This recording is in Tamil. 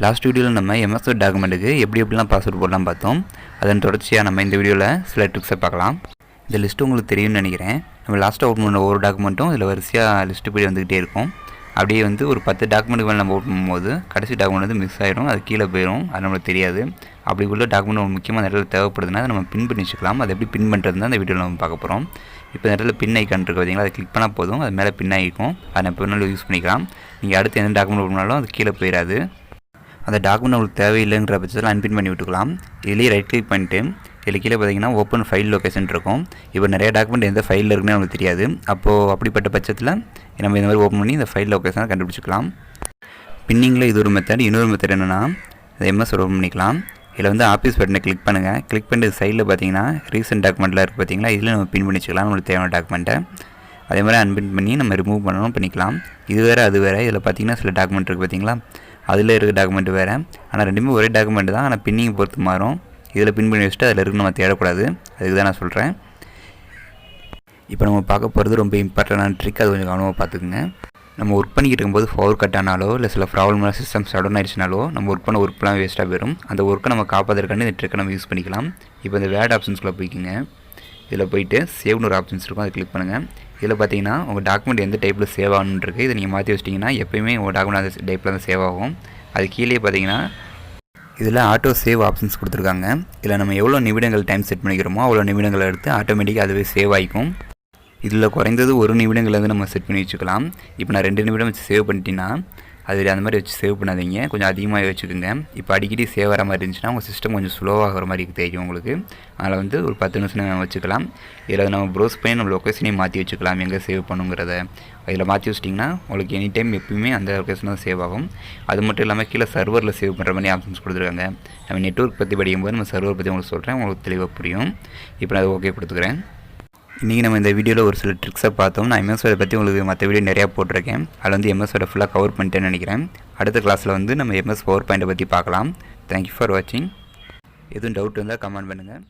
லாஸ்ட் வீடியோவில் நம்ம MS Word டாக்குமெண்ட்டுக்கு எப்படிலாம் பாஸ்வேர்ட் போடலாம் பார்த்தோம். அதன் தொடர்ச்சியாக நம்ம இந்த வீடியோவில் சில ட்ரிக்ஸை பார்க்கலாம். இந்த லிஸ்ட்டு உங்களுக்கு தெரியும்னு நினைக்கிறேன். நம்ம லாஸ்ட்டாக ஓப்பன் பண்ண ஒவ்வொரு டாக்குமெண்ட்டும் இதில் வரிசையாக லிஸ்ட்டு போய் வந்துக்கிட்டே இருக்கும். அப்படியே வந்து ஒரு 10 டாக்குமெண்ட்டுக்கு மேலே நம்ம ஓப்பன் பண்ணும்போது கடைசி டாக்குமெண்ட் வந்து மிஸ் ஆகிடும், அது கீழே போயிடும், அது நம்மளுக்கு தெரியாது. அப்படி உள்ள டாக்குமெண்ட் ஒரு முக்கியமான இடத்துல தேவைப்படுதுன்னா அதை நம்ம பின் பண்ணி வச்சுக்கலாம். அதை எப்படி பின் பண்ணுறதுன்னு அந்த வீடியோவில் நம்ம பார்க்க போகிறோம். இப்போ இந்த இடத்துல பின் ஐக்கான் இருக்குது பார்த்தீங்களா, அதை கிளிக் பண்ணால் போதும், அது மேலே பின் ஆகிக்கும். அதை நம்ம வேணாலும் யூஸ் பண்ணிக்கலாம். நீங்கள் அடுத்து எந்த டாக்குமெண்ட் ஓப்பன் பண்ணாலும் அது கீழே போயிடாது. அந்த டாக்குமெண்ட் உங்களுக்கு தேவையில்லைங்கிற பட்சத்தில் அன்பின் பண்ணி விட்டுக்கலாம். இதுலேயே ரைட் கிளிக் பண்ணிட்டு இதில் கீழே பார்த்தீங்கன்னா ஓப்பன் ஃபைல் லொக்கேஷன் இருக்கும். இப்போ நிறைய டாக்குமெண்ட் எந்த ஃபைலில் இருக்குன்னு நமக்கு தெரியாது. அப்போது அப்படிப்பட்ட பட்சத்தில் நம்ம இந்த மாதிரி ஓப்பன் பண்ணி இந்த ஃபைல் லொக்கேஷனை கண்டுபிடிச்சிக்கலாம். பின்னிங்கில் இது ஒரு மெத்தட். இன்னொரு மெத்தட் என்னென்னா இந்த MS ஓப்பன் பண்ணிக்கலாம். இதில் வந்து ஆஃபீஸ் பட்டனை கிளிக் பண்ணுங்கள். கிளிக் பண்ணிட்டு சைடில் பார்த்தீங்கன்னா ரீசெண்ட் டாக்குமெண்ட்டில் இருக்குது பார்த்தீங்களா, இதில் நம்ம பின் பண்ணி வச்சுக்கலாம் நம்மளுக்கு தேவையான டாக்குமெண்ட்டை. அதே மாதிரி அன்பின் பண்ணி நம்ம ரிமூவ் பண்ணணும் பண்ணிக்கலாம். இது வேறு அது வேறு. இதில் பார்த்தீங்கன்னா சில டாக்குமெண்ட் இருக்குது பார்த்தீங்களா, அதில் இருக்க டாக்குமெண்ட் வேறு. ஆனால் ரெண்டுமே ஒரே டாக்குமெண்ட் தான், ஆனால் பின்னிங் பொறுத்து மாறும். இதில் பின் பண்ணி வச்சுட்டு அதில் இருக்கு நம்ம தேடக்கூடாது. அதுக்கு தான் நான் சொல்கிறேன். இப்போ நம்ம பார்க்க போகிறது ரொம்ப இம்பார்ட்டண்டான ட்ரிக். அது கொஞ்சம் கவனமாக பார்த்துக்குங்க. நம்ம ஒர்க் பண்ணிக்கிட்டு இருக்கும்போது பவர் கட் ஆனாலோ இல்லை சில ப்ராப்ளமான சிஸ்டம் ஷட் ஆயிடுச்சுனாலோ நம்ம ஒர்க் பண்ண ஒர்க்லாம் வேஸ்ட்டாக போயிடும். அந்த ஒர்க்கை நம்ம காப்பாற்றுறதுக்காண்டி இந்த ட்ரிக்கை நம்ம யூஸ் பண்ணிக்கலாம். இப்போ இந்த வேர்ட் ஆப்ஷன்ஸ்குள்ளே போய்க்குங்க. இதில் போய்ட்டு சேவ்னு ஒரு ஆப்ஷன்ஸ் இருக்கும், அதை கிளிக் பண்ணுங்கள். இதில் பார்த்தீங்கன்னா உங்கள் டாக்குமெண்ட் எந்த டைப்பில் சேவ் ஆகணுன்னு இருக்குது. இதை நீங்கள் மாற்றி வச்சிட்டிங்கன்னா எப்போயுமே உங்கள் டாக்குமெண்ட் அந்த டைப்பில் தான் சேவ் ஆகும். அது கீழே பார்த்தீங்கன்னா இதில் ஆட்டோ சேவ் ஆப்ஷன்ஸ் கொடுத்துருக்காங்க. இதில் நம்ம எவ்வளோ நிமிடங்கள் டைம் செட் பண்ணிக்கிறோமோ அவ்வளோ நிமிடங்களை எடுத்து ஆட்டோமேட்டிக்காக அதுவே சேவ் ஆகிக்கும். இதில் குறைந்தது 1 நிமிடங்கள்லேருந்து நம்ம செட் பண்ணி வச்சுக்கலாம். இப்போ நான் 2 நிமிடம் வச்சு சேவ் பண்ணிட்டீங்கன்னா அது அந்த மாதிரி வச்சு சேவ் பண்ணாதீங்க, கொஞ்சம் அதிகமாக வச்சுக்கோங்க. இப்போ அடிக்கடி சேவ் ஆகிற மாதிரி இருந்துச்சுன்னா உங்கள் சிஸ்டம் கொஞ்சம் ஸ்லோவாகிற மாதிரி தெரியும் உங்களுக்கு. அதில் வந்து ஒரு 10 நிமிஷம் வச்சுக்கலாம். இதில் நம்ம ப்ரௌஸ் பண்ணி நம்ம லொக்கேஷனையும் மாற்றி வச்சுக்கலாம், எங்கே சேவ் பண்ணுங்கிறத. இதில் மாற்றி வச்சிட்டிங்கன்னா உங்களுக்கு எனி டைம் எப்பவுமே அந்த லொக்கேஷன் தான் சேவ் ஆகும். அது மட்டும் இல்லாமல் கீழே சர்வரில் சேவ் பண்ணுற மாதிரி ஆப்ஷன்ஸ் கொடுத்துருக்காங்க. நம்ம நெட்வொர்க் பற்றி படிக்கும்போது நம்ம சர்வர் பற்றி உங்களுக்கு சொல்கிறேன், உங்களுக்கு தெளிவாக புரியும். இப்போ நான் அதை ஓகே கொடுத்துக்கிறேன். இன்றைக்கி நம்ம இந்த வீடியோவில் ஒரு சில ட்ரிக்ஸை பார்த்தோம். நான் MS Word பற்றி உங்களுக்கு மற்ற வீடியோ நிறையா போட்டிருக்கேன். அதில் வந்து MS Word ஃபுல்லாக கவர் பண்ணிட்டேன்னு நினைக்கிறேன். அடுத்த கிளாஸில் வந்து நம்ம MS PowerPoint பற்றி பார்க்கலாம். தேங்க்யூ ஃபார் வாட்சிங். எதுவும் டவுட் இருந்தால் கமெண்ட் பண்ணுங்கள்.